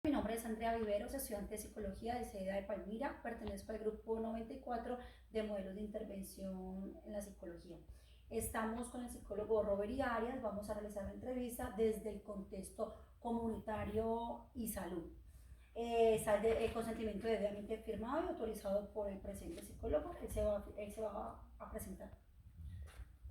Mi nombre es Andrea Viveros, estudiante de Psicología de SEDA de Palmira. Pertenezco al grupo 94 de modelos de intervención en la psicología. Estamos con el psicólogo Robert Arias. Vamos a realizar la entrevista desde el contexto comunitario y salud. Está el consentimiento debidamente firmado y autorizado por el presente psicólogo. Él se va a presentar.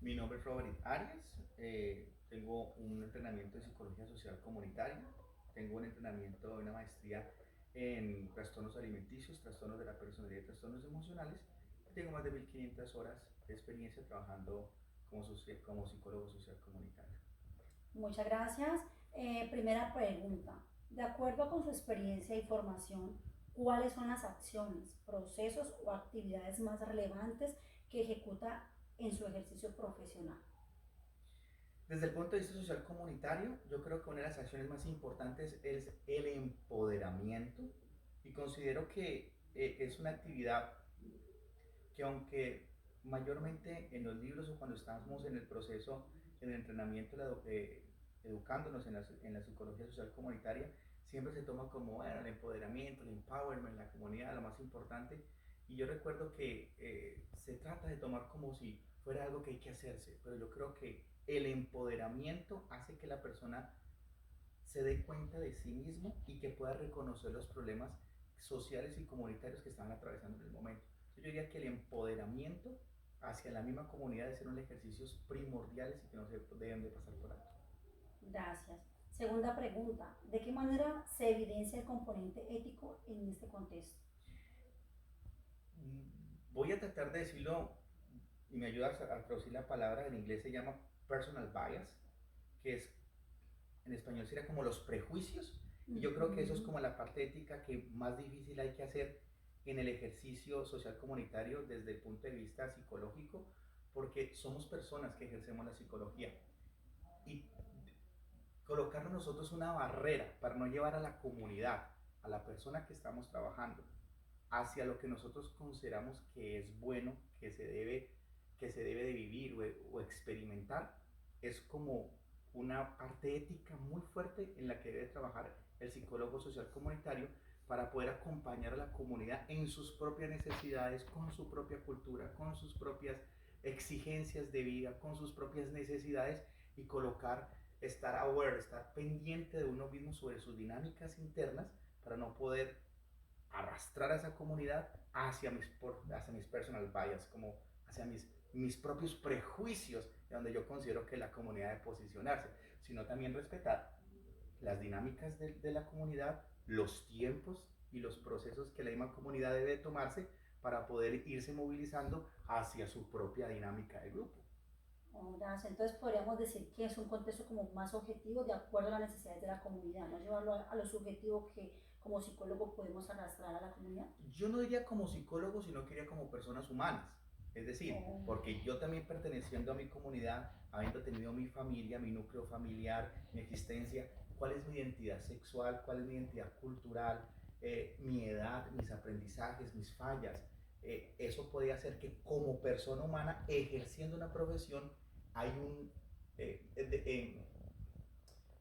Mi nombre es Robert Arias, tengo un entrenamiento en psicología social comunitaria, tengo un entrenamiento de una maestría en trastornos alimenticios, trastornos de la personalidad y trastornos emocionales, y tengo más de 1500 horas de experiencia trabajando como psicólogo social comunitario. Muchas gracias. Primera pregunta. De acuerdo con su experiencia y formación, ¿cuáles son las acciones, procesos o actividades más relevantes que ejecuta en su ejercicio profesional? Desde el punto de vista social comunitario, yo creo que una de las acciones más importantes es el empoderamiento y considero que es una actividad que aunque mayormente en los libros o cuando estamos en el proceso, en el entrenamiento, educándonos en la psicología social comunitaria, siempre se toma como bueno, el empoderamiento, el empowerment, la comunidad, lo más importante. Y yo recuerdo que se trata de tomar como si fuera algo que hay que hacerse, pero yo creo que el empoderamiento hace que la persona se dé cuenta de sí mismo y que pueda reconocer los problemas sociales y comunitarios que están atravesando en el momento. Entonces yo diría que el empoderamiento hacia la misma comunidad debe ser unos ejercicios primordiales y que no se deben de pasar por alto. Gracias. Segunda pregunta. ¿De qué manera se evidencia el componente ético en este contexto? Voy a tratar de decirlo y me ayudas a traducir la palabra, en inglés se llama personal bias, que es en español sería como los prejuicios, y yo creo que eso es como la parte ética que más difícil hay que hacer en el ejercicio social comunitario desde el punto de vista psicológico, porque somos personas que ejercemos la psicología y colocarnos nosotros una barrera para no llevar a la comunidad, a la persona que estamos trabajando, hacia lo que nosotros consideramos que es bueno, que se debe de vivir o experimentar, es como una parte ética muy fuerte en la que debe trabajar el psicólogo social comunitario para poder acompañar a la comunidad en sus propias necesidades, con su propia cultura, con sus propias exigencias de vida, con sus propias necesidades y colocar, estar aware, estar pendiente de uno mismo sobre sus dinámicas internas para no poder arrastrar a esa comunidad hacia mis personal bias, como hacia mis propios prejuicios, de donde yo considero que la comunidad debe posicionarse, sino también respetar las dinámicas de la comunidad, los tiempos y los procesos que la misma comunidad debe tomarse para poder irse movilizando hacia su propia dinámica de grupo. Gracias. Entonces podríamos decir que es un contexto como más objetivo de acuerdo a las necesidades de la comunidad, no llevarlo a lo subjetivo que como psicólogo podemos arrastrar a la comunidad. Yo no diría como psicólogo, sino que diría como personas humanas. Es decir, porque yo también perteneciendo a mi comunidad, habiendo tenido mi familia, mi núcleo familiar, mi existencia, cuál es mi identidad sexual, cuál es mi identidad cultural, mi edad, mis aprendizajes, mis fallas. Eso puede hacer que como persona humana, ejerciendo una profesión, hay un,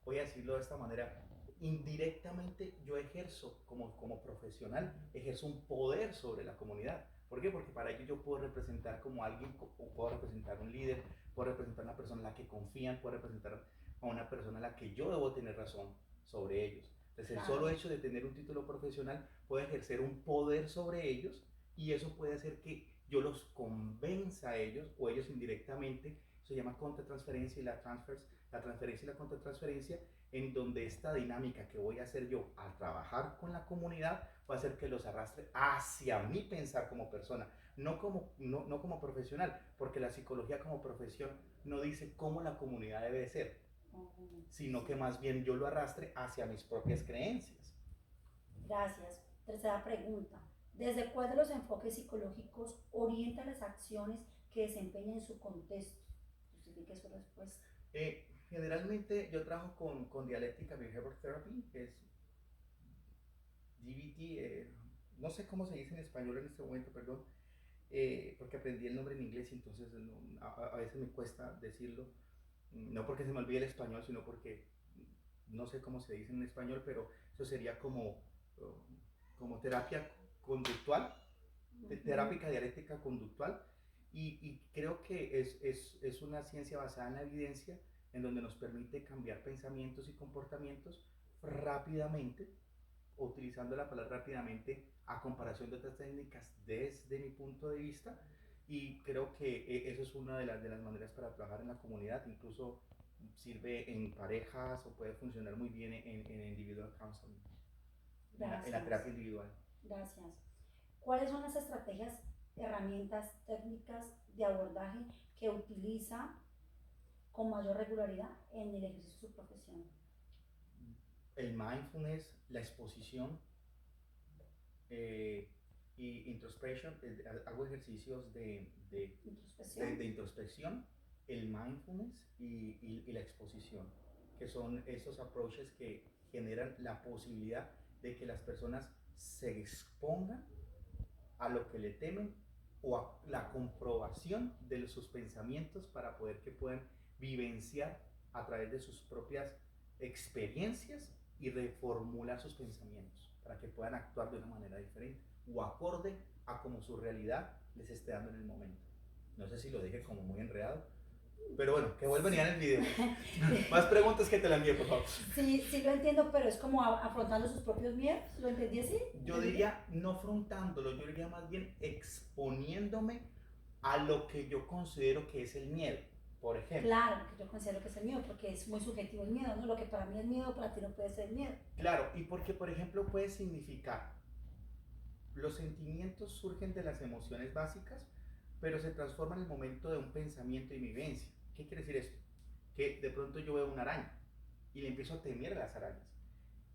voy a decirlo de esta manera, indirectamente yo ejerzo como profesional, ejerzo un poder sobre la comunidad. ¿Por qué? Porque para ello yo puedo representar como alguien, o puedo representar un líder, puedo representar a una persona en la que confían, puedo representar a una persona en la que yo debo tener razón sobre ellos. Entonces el solo hecho de tener un título profesional puede ejercer un poder sobre ellos y eso puede hacer que yo los convenza a ellos o ellos indirectamente, se llama contratransferencia y la transferencia y la contratransferencia, en donde esta dinámica que voy a hacer yo al trabajar con la comunidad va a hacer que los arrastre hacia mí pensar como persona, no como profesional, porque la psicología como profesión no dice cómo la comunidad debe de ser, sino que más bien yo lo arrastre hacia mis propias creencias. Gracias. Tercera pregunta. ¿Desde cuál de los enfoques psicológicos orienta las acciones que desempeña en su contexto? Justifique su respuesta. Generalmente yo trabajo con dialéctica behavior therapy, que es DBT, no sé cómo se dice en español en este momento, perdón, porque aprendí el nombre en inglés y entonces a veces me cuesta decirlo, no porque se me olvide el español, sino porque no sé cómo se dice en español, pero eso sería como terapia conductual, terapia dialéctica conductual, y creo que es una ciencia basada en la evidencia en donde nos permite cambiar pensamientos y comportamientos rápidamente, utilizando la palabra rápidamente a comparación de otras técnicas desde mi punto de vista, y creo que eso es una de las maneras para trabajar en la comunidad, incluso sirve en parejas o puede funcionar muy bien en individual counseling, en la terapia individual. Gracias. ¿Cuáles son las estrategias, herramientas, técnicas de abordaje que utiliza con mayor regularidad en el ejercicio de su profesión? El mindfulness, la exposición y introspection, hago ejercicios de introspección, el mindfulness y la exposición, que son esos approaches que generan la posibilidad de que las personas se expongan a lo que le temen o a la comprobación de sus pensamientos para poder que puedan vivenciar a través de sus propias experiencias y reformular sus pensamientos para que puedan actuar de una manera diferente o acorde a como su realidad les esté dando en el momento. No sé si lo dije como muy enredado, pero bueno, que vuelvan ya en el video. Más preguntas que te la envíe, por favor. Sí, sí lo entiendo, pero es como afrontando sus propios miedos. ¿Lo entendí así? Yo diría no afrontándolo, yo diría más bien exponiéndome a lo que yo considero que es el miedo, por ejemplo. Claro, porque yo considero que es el miedo, porque es muy subjetivo el miedo, ¿no? Lo que para mí es miedo, para ti no puede ser miedo. Claro, y porque, por ejemplo, puede significar, los sentimientos surgen de las emociones básicas, pero se transforman en el momento de un pensamiento y vivencia. ¿Qué quiere decir esto? Que de pronto yo veo una araña y le empiezo a temer a las arañas,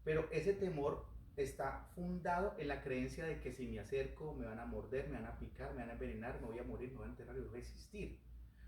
pero ese temor está fundado en la creencia de que si me acerco me van a morder, me van a picar, me van a envenenar, me voy a morir, me voy a enterrar y voy a resistir.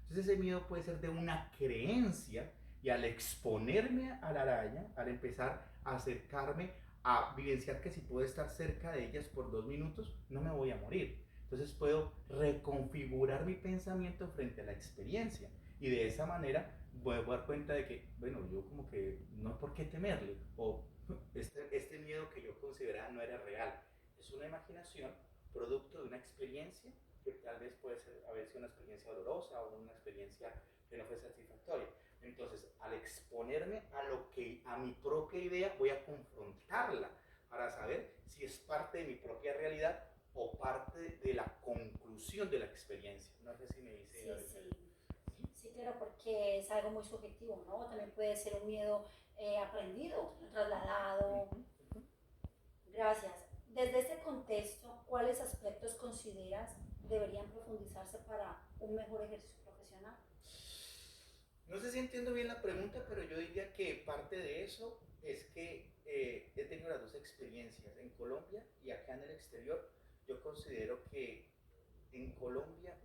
Entonces ese miedo puede ser de una creencia, y al exponerme a la araña, al empezar a acercarme a vivenciar que si puedo estar cerca de ellas por 2 minutos, no me voy a morir. Entonces puedo reconfigurar mi pensamiento frente a la experiencia, y de esa manera voy a dar cuenta de que, bueno, yo como que no hay por qué temerle, o este miedo que yo consideraba no era real, es una imaginación producto de una experiencia que tal vez puede ser, haber sido una experiencia dolorosa o una experiencia que no fue satisfactoria. Entonces, al exponerme a mi propia idea, voy a confrontarla para saber si es parte de mi propia realidad o parte de la conclusión de la experiencia. No sé si me dice. Sí, claro, porque es algo muy subjetivo, ¿no? También puede ser un miedo aprendido, trasladado. Gracias. Desde este contexto, ¿cuáles aspectos consideras deberían profundizarse para un mejor ejercicio profesional? No sé si entiendo bien la pregunta, pero yo diría que parte de eso es que he tenido las dos experiencias, en Colombia y acá en el exterior. Yo considero que en Colombia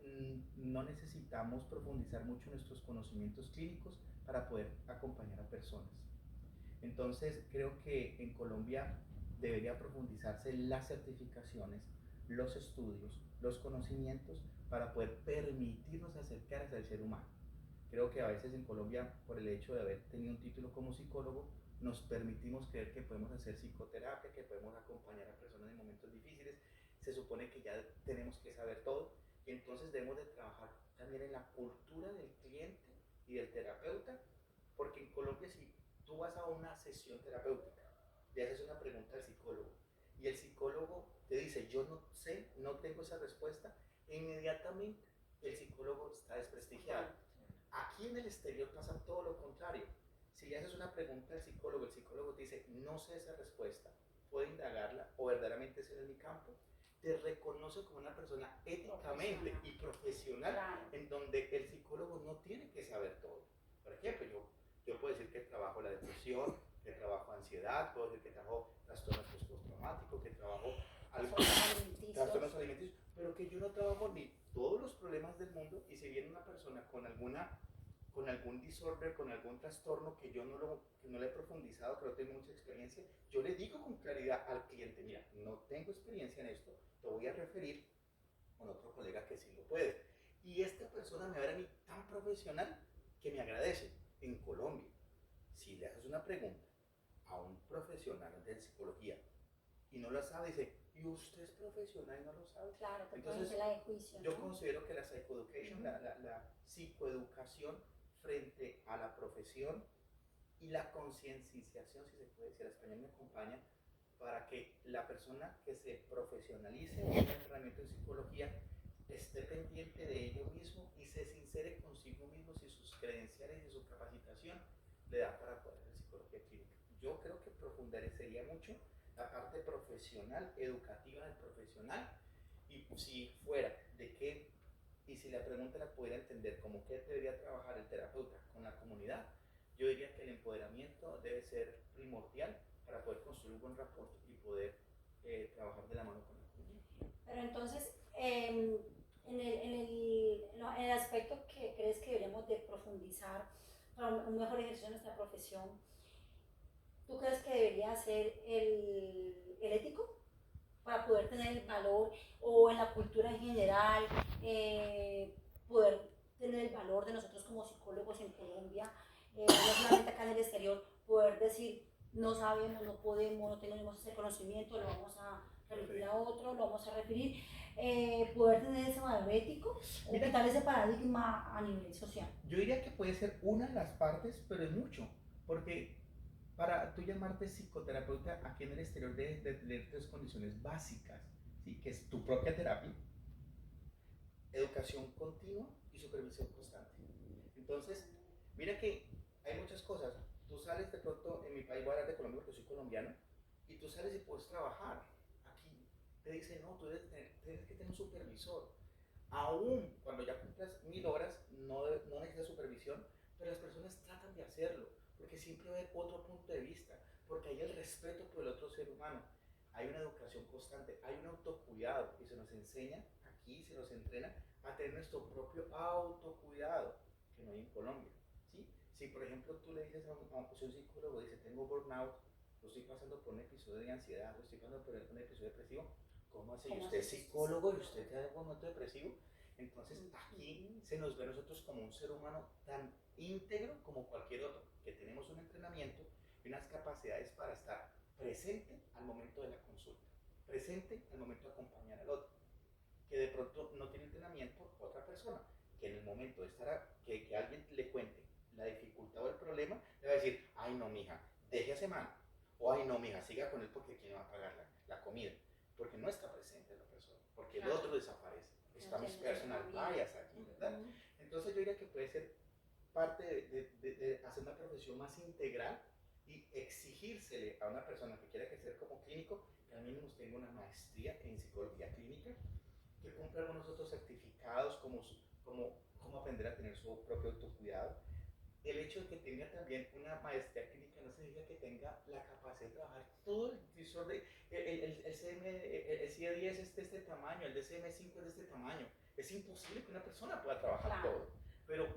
no necesitamos profundizar mucho nuestros conocimientos clínicos para poder acompañar a personas. Entonces creo que en Colombia debería profundizarse las certificaciones, los estudios, los conocimientos para poder permitirnos acercarnos al ser humano. Creo que a veces en Colombia, por el hecho de haber tenido un título como psicólogo, nos permitimos creer que podemos hacer psicoterapia, que podemos acompañar a personas en momentos difíciles. Se supone que ya tenemos que saber todo, y entonces debemos de trabajar también en la cultura del cliente y del terapeuta, porque en Colombia si tú vas a una sesión terapéutica, le haces una pregunta al psicólogo y el psicólogo te dice yo no sé, no tengo esa respuesta, e inmediatamente el psicólogo está desprestigiado. Aquí en el exterior pasa todo lo contrario. Si le haces una pregunta al psicólogo, el psicólogo te dice no sé esa respuesta, puedo indagarla o verdaderamente ese es mi campo, te reconoce como una persona éticamente y profesional, claro, en donde el psicólogo no tiene que saber todo. Por ejemplo, yo puedo decir que trabajo la depresión, que trabajo ansiedad, puedo decir que trabajo trastornos postraumáticos, que trabajo trastornos alimenticios, pero que yo no trabajo ni todos los problemas del mundo. Y si viene una persona con algún disorder, con algún trastorno que yo no le he profundizado, que no tengo mucha experiencia, yo le digo con claridad al cliente, mira, no tengo experiencia en esto, te voy a referir con otro colega que sí lo puede. Y esta persona me ve a mí tan profesional que me agradece. En Colombia, si le haces una pregunta a un profesional de psicología y no lo sabe, dice, ¿y usted es profesional y no lo sabe? Claro, te Entonces, la de juicio, yo ¿no? considero que la psychoeducation, la psicoeducación frente a la profesión y la concienciación, si se puede decir, español me acompaña, para que la persona que se profesionalice en el entrenamiento en psicología esté pendiente de ello mismo y se sincere consigo mismo si sus credenciales y su capacitación le da para poder hacer psicología clínica. Yo creo que profundizaría mucho la parte profesional, educativa del profesional, y si fuera de qué, y si la pregunta la pudiera entender como qué debería trabajar el terapeuta con la comunidad, yo diría que el empoderamiento debe ser primordial para poder construir un buen rapport y poder trabajar de la mano con la comunidad. Pero entonces, en el aspecto que crees que deberíamos de profundizar para un mejor ejercicio de nuestra profesión, ¿tú crees que debería ser el ético para poder tener el valor, o en la cultura en general, poder tener el valor de nosotros como psicólogos en Colombia, no solamente acá en el exterior, poder decir, no sabemos, no podemos, no tenemos ese conocimiento, lo vamos a referir a otro, lo vamos a referir, poder tener ese valor ético, o quitar ese paradigma a nivel social? Yo diría que puede ser una de las partes, pero es mucho, porque para tú llamarte psicoterapeuta aquí en el exterior debes de tener tres condiciones básicas, ¿sí? Que es tu propia terapia, educación continua y supervisión constante. Entonces, mira que hay muchas cosas. Tú sales de pronto, en mi país, voy a hablar de Colombia porque soy colombiano, y tú sales y puedes trabajar. Aquí te dicen, no, tú tienes que tener un supervisor. Aún cuando ya cumplas 1000 horas, no necesitas supervisión, pero las personas tratan de hacerlo, porque siempre va a haber otro punto de vista, porque hay el respeto por el otro ser humano, hay una educación constante, hay un autocuidado, y se nos enseña aquí, se nos entrena a tener nuestro propio autocuidado, que no hay en Colombia, ¿sí? Si por ejemplo tú le dices a un psicólogo, dice, tengo burnout, lo estoy pasando por un episodio de ansiedad, lo estoy pasando por un episodio depresivo, ¿cómo hace? ¿Y usted es psicólogo y usted tiene un momento depresivo? Entonces aquí se nos ve a nosotros como un ser humano tan íntegro como cualquier otro, que tenemos un entrenamiento y unas capacidades para estar presente al momento de la consulta, presente al momento de acompañar al otro, que de pronto no tiene entrenamiento otra persona, que en el momento de estar, que alguien le cuente la dificultad o el problema, le va a decir, ay no mija, deje a semana, o ay no mija, siga con él porque quién va a pagar la comida, porque no está presente la persona, porque el otro desaparece. Está mis personal bias aquí, ¿verdad? Entonces yo diría que puede ser parte de hacer una profesión más integral y exigírsele a una persona que quiera ejercer como clínico que al mínimo tenga una maestría en psicología clínica, que cumpla algunos otros certificados como aprender a tener su propio autocuidado. El hecho de que tenga también una maestría clínica no significa que tenga la capacidad de trabajar todo el disorder. El CIE-10 es de este tamaño, el DCM-5 es de este tamaño. Es imposible que una persona pueda trabajar todo. Pero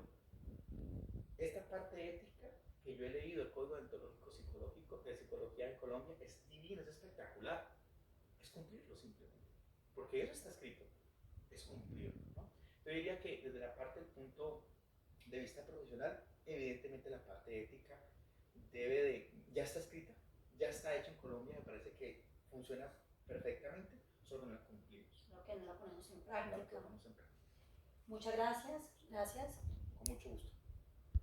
esta parte ética que yo he leído, el Código Deontológico Psicológico de Psicología en Colombia, es divino, es espectacular. Es cumplirlo simplemente. Porque eso está escrito. Es cumplirlo, ¿no? Yo diría que desde la parte del punto de vista profesional, evidentemente la parte ética ya está escrita, ya está hecha en Colombia, me parece que funciona perfectamente, solo no la cumplimos. Solo que no la ponemos en práctica. No la ponemos en práctica. Muchas gracias. Con mucho gusto.